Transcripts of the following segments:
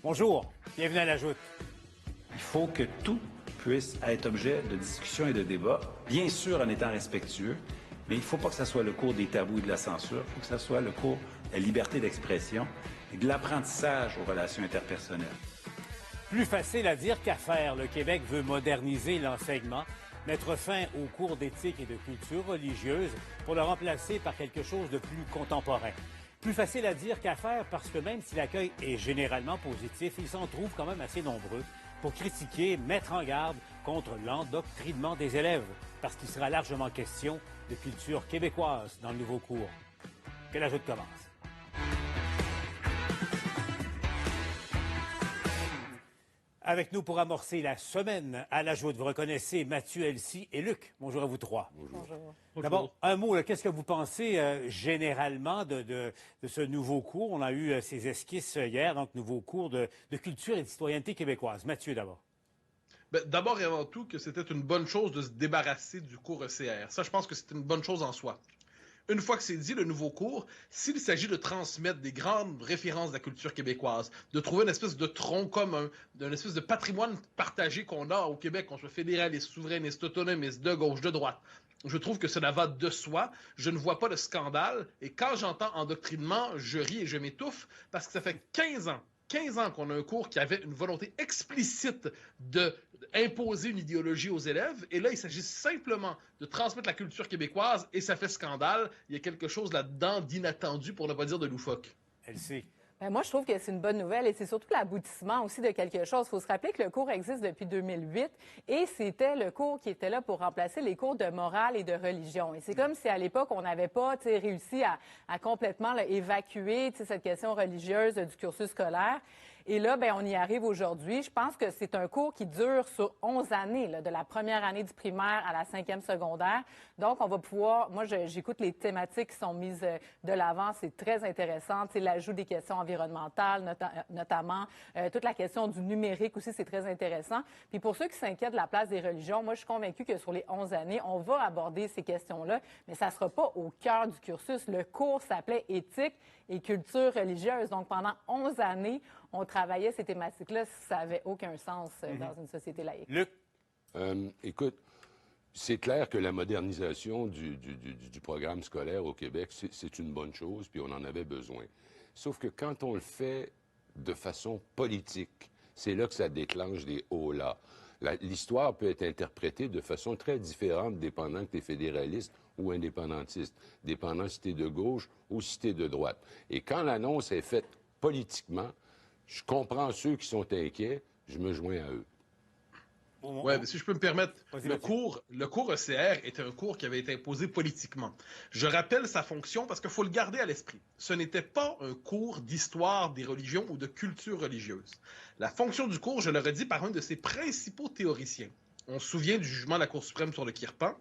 Bonjour, bienvenue à La Joute. Il faut que tout puisse être objet de discussion et de débat, bien sûr en étant respectueux, mais il ne faut pas que ce soit le cours des tabous et de la censure, il faut que ce soit le cours de la liberté d'expression et de l'apprentissage aux relations interpersonnelles. Plus facile à dire qu'à faire, le Québec veut moderniser l'enseignement, mettre fin aux cours d'éthique et de culture religieuse pour le remplacer par quelque chose de plus contemporain. Plus facile à dire qu'à faire parce que même si l'accueil est généralement positif, il s'en trouve quand même assez nombreux pour critiquer, mettre en garde contre l'endoctrinement des élèves, parce qu'il sera largement question de culture québécoise dans le nouveau cours. Que La Joute commence. Avec nous pour amorcer la semaine à La Joute, vous reconnaissez Mathieu, Elsie et Luc. Bonjour à vous trois. Bonjour. D'abord, un mot, qu'est-ce que vous pensez généralement de ce nouveau cours? On a eu ces esquisses hier, donc nouveau cours de culture et de citoyenneté québécoise. Mathieu, d'abord. D'abord et avant tout, que c'était une bonne chose de se débarrasser du cours ECR. Ça, je pense que c'est une bonne chose en soi. Une fois que c'est dit, le nouveau cours, s'il s'agit de transmettre des grandes références de la culture québécoise, de trouver une espèce de tronc commun, d'une espèce de patrimoine partagé qu'on a au Québec, qu'on soit fédéraliste, souverainiste, autonomiste, de gauche, de droite, je trouve que cela va de soi. Je ne vois pas de scandale. Et quand j'entends endoctrinement, je ris et je m'étouffe parce que ça fait 15 ans qu'on a un cours qui avait une volonté explicite d'imposer une idéologie aux élèves. Et là, il s'agit simplement de transmettre la culture québécoise et ça fait scandale. Il y a quelque chose là-dedans d'inattendu, pour ne pas dire de loufoque. Elle sait. Moi, je trouve que c'est une bonne nouvelle et c'est surtout l'aboutissement aussi de quelque chose. Il faut se rappeler que le cours existe depuis 2008 et c'était le cours qui était là pour remplacer les cours de morale et de religion. Et c'est comme si à l'époque, on n'avait pas réussi à complètement évacuer cette question religieuse du cursus scolaire. Et là, on y arrive aujourd'hui. Je pense que c'est un cours qui dure sur 11 années, là, de la première année du primaire à la 5e secondaire. Donc, on va pouvoir... Moi, j'écoute les thématiques qui sont mises de l'avant. C'est très intéressant. L'ajout des questions environnementales, notamment. Toute la question du numérique aussi, c'est très intéressant. Puis pour ceux qui s'inquiètent de la place des religions, moi, je suis convaincue que sur les 11 années, on va aborder ces questions-là, mais ça ne sera pas au cœur du cursus. Le cours s'appelait éthique et culture religieuse. Donc, pendant 11 années, on travaillait ces thématiques-là, ça n'avait aucun sens dans une société laïque. Luc? Écoute, c'est clair que la modernisation du programme scolaire au Québec, c'est une bonne chose, puis on en avait besoin. Sauf que quand on le fait de façon politique, c'est là que ça déclenche des hauts-là. L'histoire peut être interprétée de façon très différente, dépendant que tu es fédéraliste ou indépendantiste, dépendant si tu es de gauche ou si tu es de droite. Et quand l'annonce est faite politiquement, je comprends ceux qui sont inquiets, je me joins à eux. Ouais, mais si je peux me permettre, le cours ECR était un cours qui avait été imposé politiquement. Je rappelle sa fonction parce qu'il faut le garder à l'esprit. Ce n'était pas un cours d'histoire des religions ou de culture religieuse. La fonction du cours, je le redis, par un de ses principaux théoriciens. On se souvient du jugement de la Cour suprême sur le Kirpan.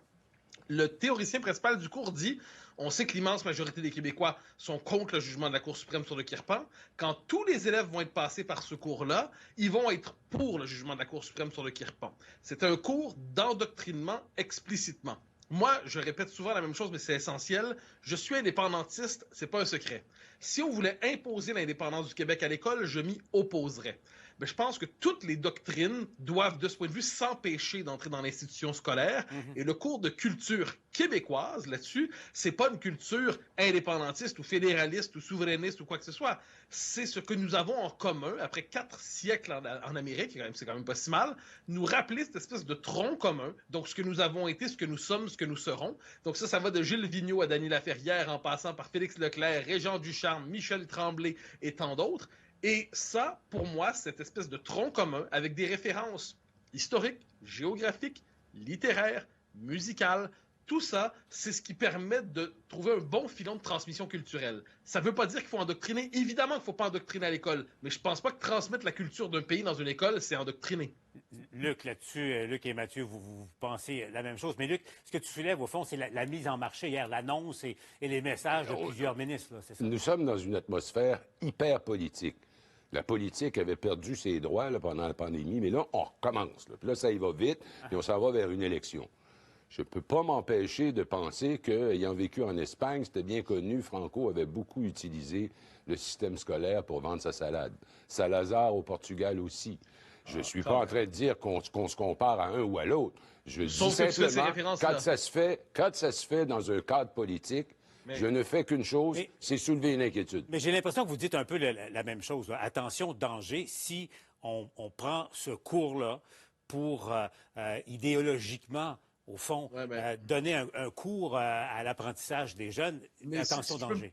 Le théoricien principal du cours dit « On sait que l'immense majorité des Québécois sont contre le jugement de la Cour suprême sur le Kirpan. Quand tous les élèves vont être passés par ce cours-là, ils vont être pour le jugement de la Cour suprême sur le Kirpan. » C'est un cours d'endoctrinement explicitement. Moi, je répète souvent la même chose, mais c'est essentiel. Je suis indépendantiste, c'est pas un secret. Si on voulait imposer l'indépendance du Québec à l'école, je m'y opposerais. Mais je pense que toutes les doctrines doivent, de ce point de vue, s'empêcher d'entrer dans l'institution scolaire. Et le cours de culture québécoise, là-dessus, c'est pas une culture indépendantiste ou fédéraliste ou souverainiste ou quoi que ce soit. C'est ce que nous avons en commun, après 4 siècles en Amérique, c'est quand même pas si mal, nous rappeler cette espèce de tronc commun. Donc, ce que nous avons été, ce que nous sommes, ce que nous serons. Donc ça va de Gilles Vigneault à Dany Laferrière, en passant par Félix Leclerc, Régent Ducharme, Michel Tremblay et tant d'autres. Et ça, pour moi, cette espèce de tronc commun avec des références historiques, géographiques, littéraires, musicales, tout ça, c'est ce qui permet de trouver un bon filon de transmission culturelle. Ça ne veut pas dire qu'il faut endoctriner. Évidemment qu'il ne faut pas endoctriner à l'école, mais je ne pense pas que transmettre la culture d'un pays dans une école, c'est endoctriner. Luc, là-dessus, Luc et Mathieu, vous pensez la même chose. Mais Luc, ce que tu soulèves, au fond, c'est la mise en marché hier, l'annonce et les messages de plusieurs ministres. C'est ça? Nous sommes dans une atmosphère hyper politique. La politique avait perdu ses droits là, pendant la pandémie, mais là, on recommence. Là. Puis là, ça y va vite, puis on s'en va vers une élection. je ne peux pas m'empêcher de penser qu'ayant vécu en Espagne, c'était bien connu, Franco avait beaucoup utilisé le système scolaire pour vendre sa salade. Salazar au Portugal aussi. Je ne suis pas en train de dire qu'on se compare à un ou à l'autre. Je dis simplement, quand ça se fait dans un cadre politique, je ne fais qu'une chose, c'est soulever une inquiétude. Mais j'ai l'impression que vous dites un peu la même chose. Là. Attention, danger, si on prend ce cours-là pour idéologiquement, au fond, donner un cours à l'apprentissage des jeunes, attention, danger.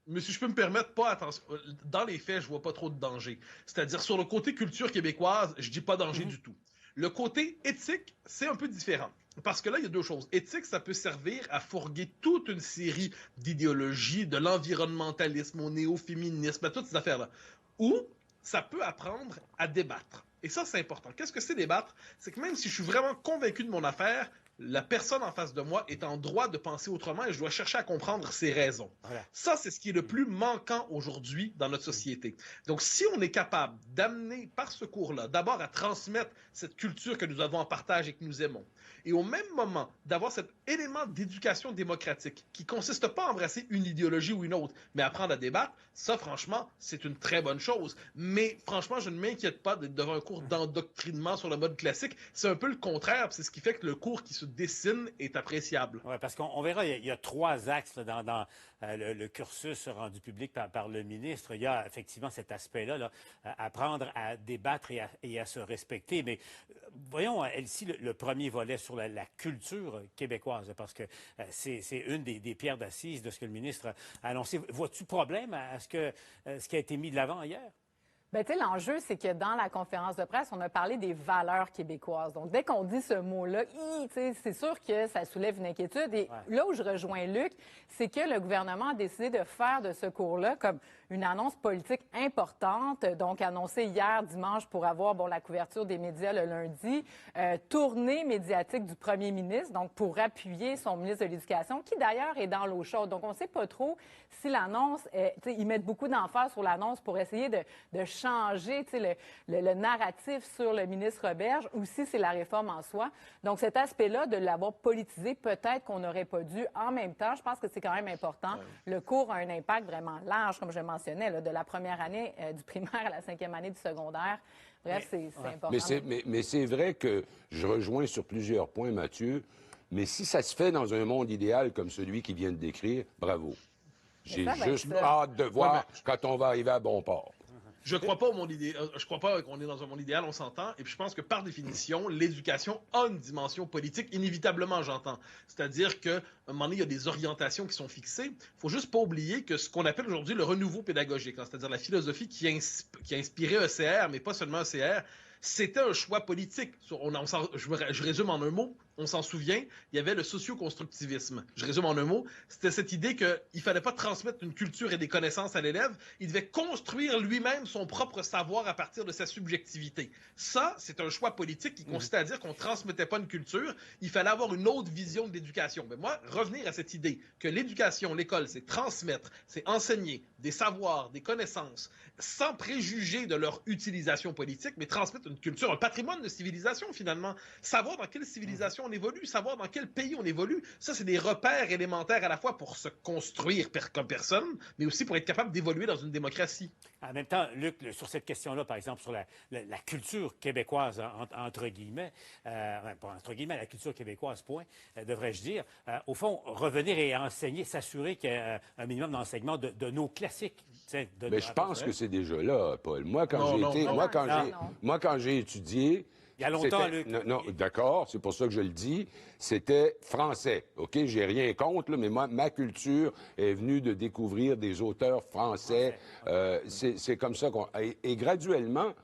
Mais si je peux me permettre, pas attention. Dans les faits, je vois pas trop de danger. C'est-à-dire, sur le côté culture québécoise, je dis pas danger du tout. Le côté éthique, c'est un peu différent. Parce que là, il y a deux choses. Éthique, ça peut servir à fourguer toute une série d'idéologies, de l'environnementalisme au néo-féminisme, à toutes ces affaires-là. Ou ça peut apprendre à débattre. Et ça, c'est important. Qu'est-ce que c'est débattre? C'est que même si je suis vraiment convaincu de mon affaire, la personne en face de moi est en droit de penser autrement et je dois chercher à comprendre ses raisons. Voilà. Ça, c'est ce qui est le plus manquant aujourd'hui dans notre société. Donc, si on est capable d'amener par ce cours-là, d'abord à transmettre cette culture que nous avons en partage et que nous aimons, et au même moment d'avoir cet élément d'éducation démocratique qui consiste pas à embrasser une idéologie ou une autre, mais apprendre à débattre, ça, franchement, c'est une très bonne chose. Mais franchement, je ne m'inquiète pas d'être devant un cours d'endoctrinement sur le mode classique. C'est un peu le contraire, c'est ce qui fait que le cours qui se dessine est appréciable. Oui, parce qu'on verra, il y a trois axes là, dans le cursus rendu public par le ministre. Il y a effectivement cet aspect-là, là, apprendre à débattre et à se respecter. Mais voyons, Elsie, le premier volet sur la culture québécoise, parce que c'est une des pierres d'assises de ce que le ministre a annoncé. Vois-tu problème à ce qui a été mis de l'avant hier? Bien, tu sais, l'enjeu, c'est que dans la conférence de presse, on a parlé des valeurs québécoises. Donc, dès qu'on dit ce mot-là, c'est sûr que ça soulève une inquiétude. Et là où je rejoins Luc, c'est que le gouvernement a décidé de faire de ce cours-là comme une annonce politique importante. Donc, annoncée hier, dimanche, pour avoir la couverture des médias le lundi. Tournée médiatique du premier ministre, donc pour appuyer son ministre de l'Éducation, qui d'ailleurs est dans l'eau chaude. Donc, on ne sait pas trop si l'annonce, ils mettent beaucoup d'emphase sur l'annonce pour essayer de changer le narratif sur le ministre Roberge ou si c'est la réforme en soi. Donc, cet aspect-là, de l'avoir politisé, peut-être qu'on n'aurait pas dû. En même temps, je pense que c'est quand même important. Le cours a un impact vraiment large, comme je mentionnais, là, de la première année du primaire à la 5e année du secondaire. Bref, c'est important. Mais c'est vrai que je rejoins sur plusieurs points, Mathieu, mais si ça se fait dans un monde idéal comme celui qu'il vient de décrire, bravo. J'ai juste hâte de voir quand on va arriver à bon port. Je crois pas au monde idéal. Je crois pas qu'on est dans un monde idéal, on s'entend. Et puis je pense que par définition, l'éducation a une dimension politique, inévitablement, j'entends. C'est-à-dire qu'à un moment donné, il y a des orientations qui sont fixées. Il faut juste pas oublier que ce qu'on appelle aujourd'hui le renouveau pédagogique, c'est-à-dire la philosophie qui a inspiré ECR, mais pas seulement ECR, c'était un choix politique. Je résume en un mot. On s'en souvient, il y avait le socio-constructivisme. Je résume en un mot. C'était cette idée qu'il ne fallait pas transmettre une culture et des connaissances à l'élève. Il devait construire lui-même son propre savoir à partir de sa subjectivité. Ça, c'est un choix politique qui consistait à dire qu'on ne transmettait pas une culture. Il fallait avoir une autre vision de l'éducation. Mais moi, revenir à cette idée que l'éducation, l'école, c'est transmettre, c'est enseigner des savoirs, des connaissances, sans préjuger de leur utilisation politique, mais transmettre une culture, un patrimoine de civilisation, finalement. Savoir dans quelle civilisation on évolue, savoir dans quel pays on évolue, ça, c'est des repères élémentaires à la fois pour se construire comme personne, mais aussi pour être capable d'évoluer dans une démocratie. En même temps, Luc, sur cette question-là, par exemple, sur la culture québécoise, entre guillemets, pas entre guillemets, la culture québécoise, point, devrais-je dire, au fond, revenir et enseigner, s'assurer qu'il y a un minimum d'enseignement de nos classiques. Mais je pense que c'est déjà là, Paul. Moi, quand j'ai étudié... Il y a longtemps, Luc. Non, d'accord, c'est pour ça que je le dis. C'était français, OK? J'ai rien contre, là, mais moi, ma culture est venue de découvrir des auteurs français. C'est comme ça qu'on... Et graduellement,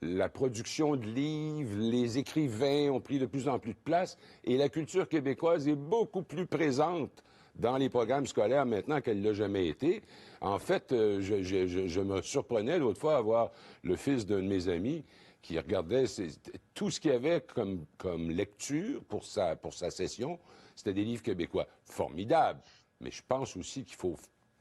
la production de livres, les écrivains ont pris de plus en plus de place et la culture québécoise est beaucoup plus présente dans les programmes scolaires maintenant qu'elle ne l'a jamais été. En fait, je me surprenais l'autre fois à voir le fils d'un de mes amis qui regardait tout ce qu'il y avait comme lecture pour sa session, c'était des livres québécois. Formidables. Mais je pense aussi qu'il faut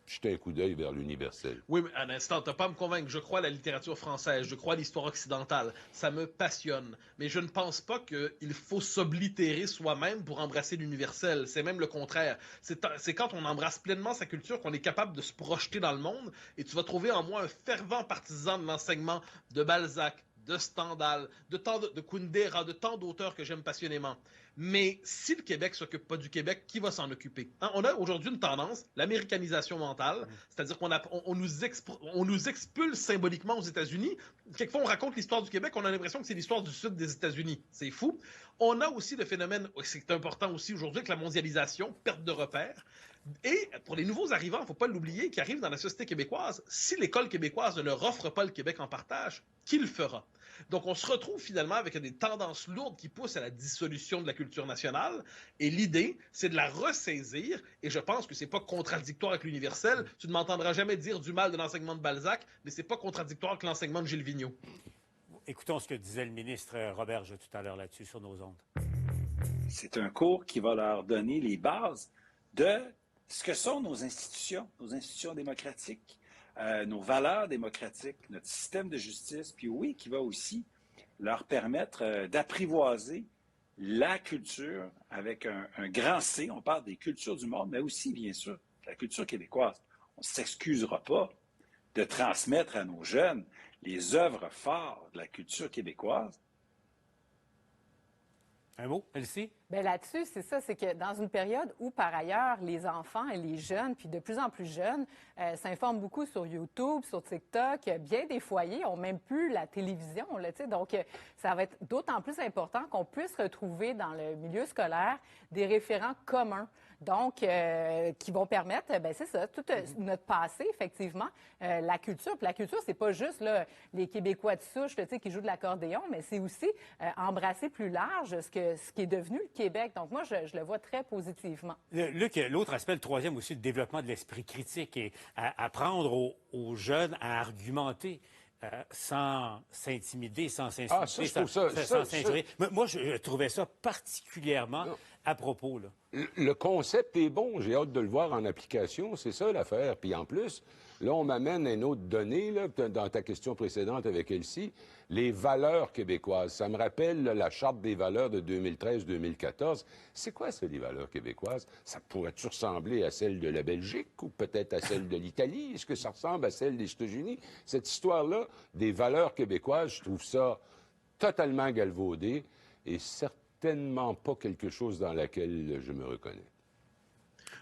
jeter un coup d'œil vers l'universel. Oui, mais un instant, t'as pas à me convaincre. Je crois à la littérature française, je crois à l'histoire occidentale. Ça me passionne. Mais je ne pense pas qu'il faut s'oblitérer soi-même pour embrasser l'universel. C'est même le contraire. C'est quand on embrasse pleinement sa culture qu'on est capable de se projeter dans le monde. Et tu vas trouver en moi un fervent partisan de l'enseignement de Balzac, de Stendhal, de Kundera, de tant d'auteurs que j'aime passionnément. Mais si le Québec s'occupe pas du Québec, qui va s'en occuper? Hein? On a aujourd'hui une tendance, l'américanisation mentale, c'est-à-dire on nous expulse symboliquement aux États-Unis. Quelquefois, on raconte l'histoire du Québec, on a l'impression que c'est l'histoire du sud des États-Unis. C'est fou. On a aussi le phénomène, c'est important aussi aujourd'hui, avec la mondialisation, perte de repères. Et pour les nouveaux arrivants, il ne faut pas l'oublier, qui arrivent dans la société québécoise, si l'école québécoise ne leur offre pas le Québec en partage, qui le fera? Donc, on se retrouve finalement avec des tendances lourdes qui poussent à la dissolution de la culture nationale. Et l'idée, c'est de la ressaisir. Et je pense que c'est pas contradictoire avec l'universel. Tu ne m'entendras jamais dire du mal de l'enseignement de Balzac, mais c'est pas contradictoire avec l'enseignement de Gilles Vigneault. Écoutons ce que disait le ministre Roberge tout à l'heure là-dessus sur nos ondes. C'est un cours qui va leur donner les bases de ce que sont nos institutions démocratiques, nos valeurs démocratiques, notre système de justice, puis oui, qui va aussi leur permettre d'apprivoiser la culture avec un grand C. On parle des cultures du monde, mais aussi, bien sûr, la culture québécoise. On ne s'excusera pas de transmettre à nos jeunes les œuvres fortes de la culture québécoise. Un mot, Elsie? Bien, là-dessus, c'est ça, c'est que dans une période où, par ailleurs, les enfants et les jeunes, puis de plus en plus jeunes, s'informent beaucoup sur YouTube, sur TikTok, bien des foyers n'ont même plus la télévision, là, tu sais, donc ça va être d'autant plus important qu'on puisse retrouver dans le milieu scolaire des référents communs. Donc, qui vont permettre, bien, c'est ça, tout notre passé, effectivement, la culture. Puis la culture, c'est pas juste là, les Québécois de souche, tu sais, qui jouent de l'accordéon, mais c'est aussi embrasser plus large ce qui est devenu le Québec. Donc, moi, je le vois très positivement. Luc, l'autre aspect, le troisième aussi, le développement de l'esprit critique et apprendre aux jeunes à argumenter. Sans s'intimider, sans s'insulter, sans s'injurer. Moi, je trouvais ça particulièrement à propos. Là. Le concept est bon, j'ai hâte de le voir en application, c'est ça l'affaire. Puis en plus, là, on m'amène une autre donnée, là, dans ta question précédente avec Elsie, les valeurs québécoises. Ça me rappelle là, la Charte des valeurs de 2013-2014. C'est quoi ça, les valeurs québécoises? Ça pourrait-tu ressembler à celle de la Belgique ou peut-être à celle de l'Italie? Est-ce que ça ressemble à celle des États-Unis? Cette histoire-là, des valeurs québécoises, je trouve ça totalement galvaudé et certainement pas quelque chose dans laquelle je me reconnais.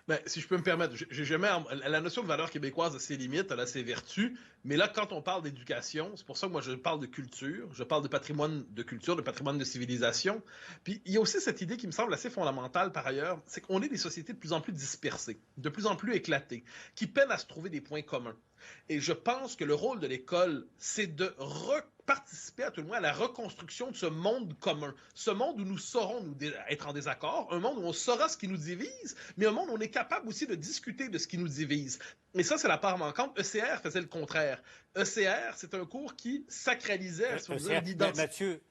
Ben, si je peux me permettre, la notion de valeur québécoise a ses limites, elle a ses vertus, mais là, quand on parle d'éducation, c'est pour ça que moi je parle de culture, je parle de patrimoine de culture, de patrimoine de civilisation. Puis il y a aussi cette idée qui me semble assez fondamentale par ailleurs, c'est qu'on est des sociétés de plus en plus dispersées, de plus en plus éclatées, qui peinent à se trouver des points communs. Et je pense que le rôle de l'école, c'est de participer à tout le moins à la reconstruction de ce monde commun. Ce monde où nous saurons être en désaccord, un monde où on saura ce qui nous divise, mais un monde où on est capable aussi de discuter de ce qui nous divise. Et ça, c'est la part manquante. ECR faisait le contraire. ECR, c'est un cours qui sacralisait l'identité. Mathieu,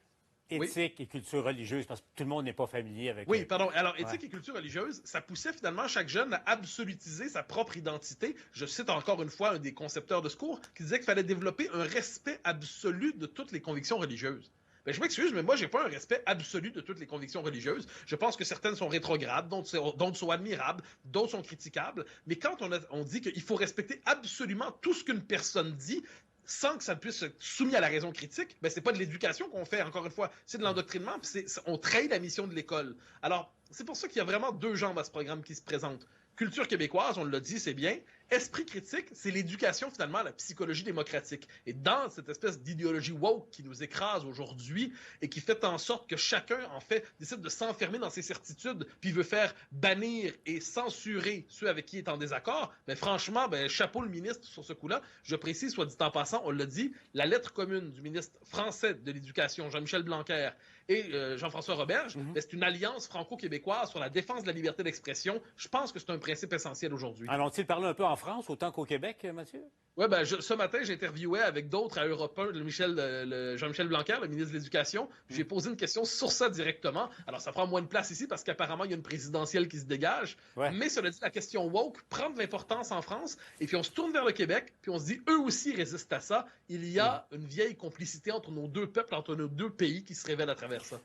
éthique et culture religieuse, parce que tout le monde n'est pas familier avec... Oui, pardon. Alors, éthique et culture religieuse, ça poussait finalement chaque jeune à absolutiser sa propre identité. Je cite encore une fois un des concepteurs de ce cours qui disait qu'il fallait développer un respect absolu de toutes les convictions religieuses. Ben, je m'excuse, mais moi, j'ai pas un respect absolu de toutes les convictions religieuses. Je pense que certaines sont rétrogrades, d'autres sont admirables, d'autres sont critiquables. Mais quand on dit qu'il faut respecter absolument tout ce qu'une personne dit, sans que ça puisse être soumis à la raison critique, ben c'est pas de l'éducation qu'on fait, encore une fois, c'est de l'endoctrinement, puis on trahit la mission de l'école. Alors, c'est pour ça qu'il y a vraiment deux jambes à ce programme qui se présentent. Culture québécoise, on l'a dit, c'est bien. Esprit critique, c'est l'éducation finalement à la psychologie démocratique. Et dans cette espèce d'idéologie woke qui nous écrase aujourd'hui et qui fait en sorte que chacun, en fait, décide de s'enfermer dans ses certitudes puis veut faire bannir et censurer ceux avec qui il est en désaccord, ben franchement, chapeau le ministre sur ce coup-là. Je précise, soit dit en passant, on l'a dit, la lettre commune du ministre français de l'Éducation, Jean-Michel Blanquer, et Jean-François Roberge, c'est une alliance franco-québécoise sur la défense de la liberté d'expression. Je pense que c'est un principe essentiel aujourd'hui. En ont-ils parlé un peu en France autant qu'au Québec, Mathieu? Oui, ben, ce matin, j'interviewais avec d'autres à Europe 1, Jean-Michel Blanquer, le ministre de l'Éducation. J'ai posé une question sur ça directement. Alors, ça prend moins de place ici parce qu'apparemment, il y a une présidentielle qui se dégage. Ouais. Mais cela dit, la question woke prend de l'importance en France. Et puis, on se tourne vers le Québec, puis on se dit, eux aussi résistent à ça. Il y a une vieille complicité entre nos deux peuples, entre nos deux pays qui se révèle à travers ça.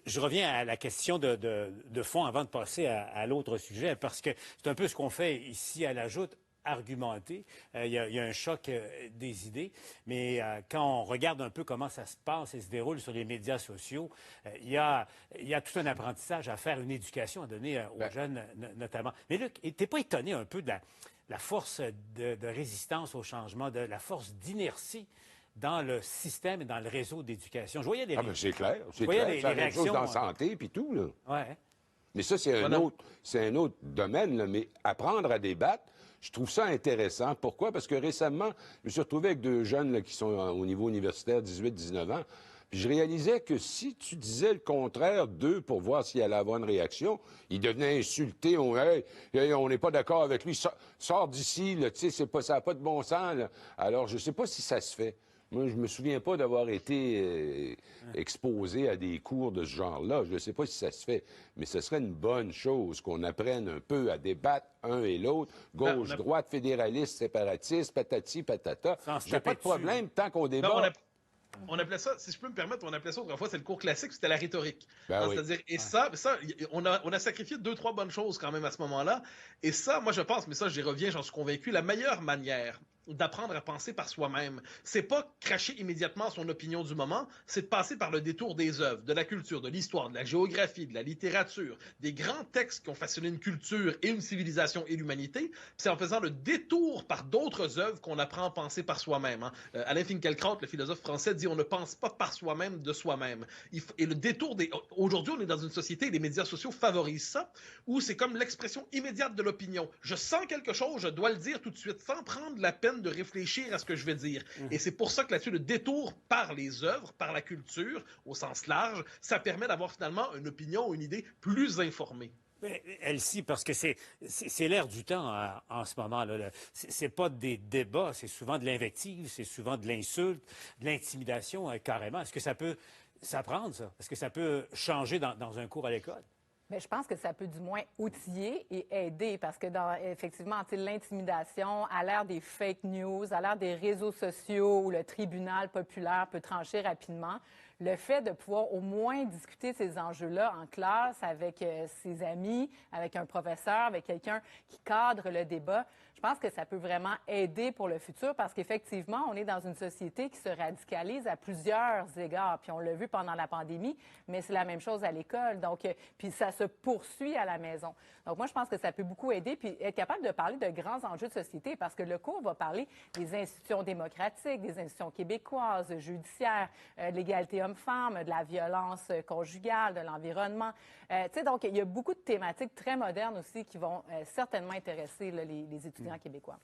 Je reviens à la question de fond avant de passer à l'autre sujet, parce que c'est un peu ce qu'on fait ici à la Joute. Argumenté. Il y a un choc des idées, mais quand on regarde un peu comment ça se passe et se déroule sur les médias sociaux, il y a tout un apprentissage à faire, une éducation à donner aux jeunes notamment. Mais Luc, t'es pas étonné un peu de la force de résistance au changement, de la force d'inertie dans le système et dans le réseau d'éducation? Je voyais les... c'est clair, c'est clair. Les réactions dans la santé puis tout, là. Ouais. Mais ça, c'est un autre domaine, là. Mais apprendre à débattre, je trouve ça intéressant. Pourquoi? Parce que récemment, je me suis retrouvé avec deux jeunes là, qui sont au niveau universitaire, 18-19 ans, puis je réalisais que si tu disais le contraire d'eux pour voir s'il allait avoir une réaction, ils devenaient insultés. On n'est pas d'accord avec lui. Sors d'ici, tu sais, ça n'a pas de bon sens. Là. Alors, je ne sais pas si ça se fait. Moi, je me souviens pas d'avoir été exposé à des cours de ce genre-là. Je ne sais pas si ça se fait, mais ce serait une bonne chose qu'on apprenne un peu à débattre un et l'autre, gauche, droite, fédéraliste, séparatiste, patati, patata. J'ai pas de problème tant qu'on débat. On appelait ça, si je peux me permettre, on appelait ça autrefois, c'est le cours classique, c'était la rhétorique. Ben oui. C'est-à-dire, et ça on a sacrifié 2-3 bonnes choses quand même à ce moment-là. Et ça, moi je pense, mais ça j'y reviens, j'en suis convaincu, la meilleure manière d'apprendre à penser par soi-même, c'est pas cracher immédiatement son opinion du moment, c'est de passer par le détour des œuvres, de la culture, de l'histoire, de la géographie, de la littérature, des grands textes qui ont façonné une culture et une civilisation et l'humanité. C'est en faisant le détour par d'autres œuvres qu'on apprend à penser par soi-même. Hein. Alain Finkielkraut, le philosophe français, dit on ne pense pas par soi-même de soi-même. Et le détour des... Aujourd'hui, on est dans une société, et les médias sociaux favorisent ça, où c'est comme l'expression immédiate de l'opinion. Je sens quelque chose, je dois le dire tout de suite, sans prendre la peine de réfléchir à ce que je vais dire. Et c'est pour ça que là-dessus, le détour par les œuvres, par la culture, au sens large, ça permet d'avoir finalement une opinion, une idée plus informée. Elsie, parce que c'est l'air du temps en ce moment-là. C'est pas des débats, c'est souvent de l'invective, c'est souvent de l'insulte, de l'intimidation carrément. Est-ce que ça peut s'apprendre, ça? Est-ce que ça peut changer dans un cours à l'école? Bien, je pense que ça peut du moins outiller et aider parce que, effectivement, l'intimidation, à l'ère des fake news, à l'ère des réseaux sociaux où le tribunal populaire peut trancher rapidement, le fait de pouvoir au moins discuter ces enjeux-là en classe avec ses amis, avec un professeur, avec quelqu'un qui cadre le débat, je pense que ça peut vraiment aider pour le futur parce qu'effectivement, on est dans une société qui se radicalise à plusieurs égards. Puis on l'a vu pendant la pandémie, mais c'est la même chose à l'école. Donc, puis ça se poursuit à la maison. Donc moi, je pense que ça peut beaucoup aider puis être capable de parler de grands enjeux de société parce que le cours va parler des institutions démocratiques, des institutions québécoises, judiciaires, de l'égalité homme-femme, de la violence conjugale, de l'environnement. Donc, il y a beaucoup de thématiques très modernes aussi qui vont certainement intéresser les étudiants québécois.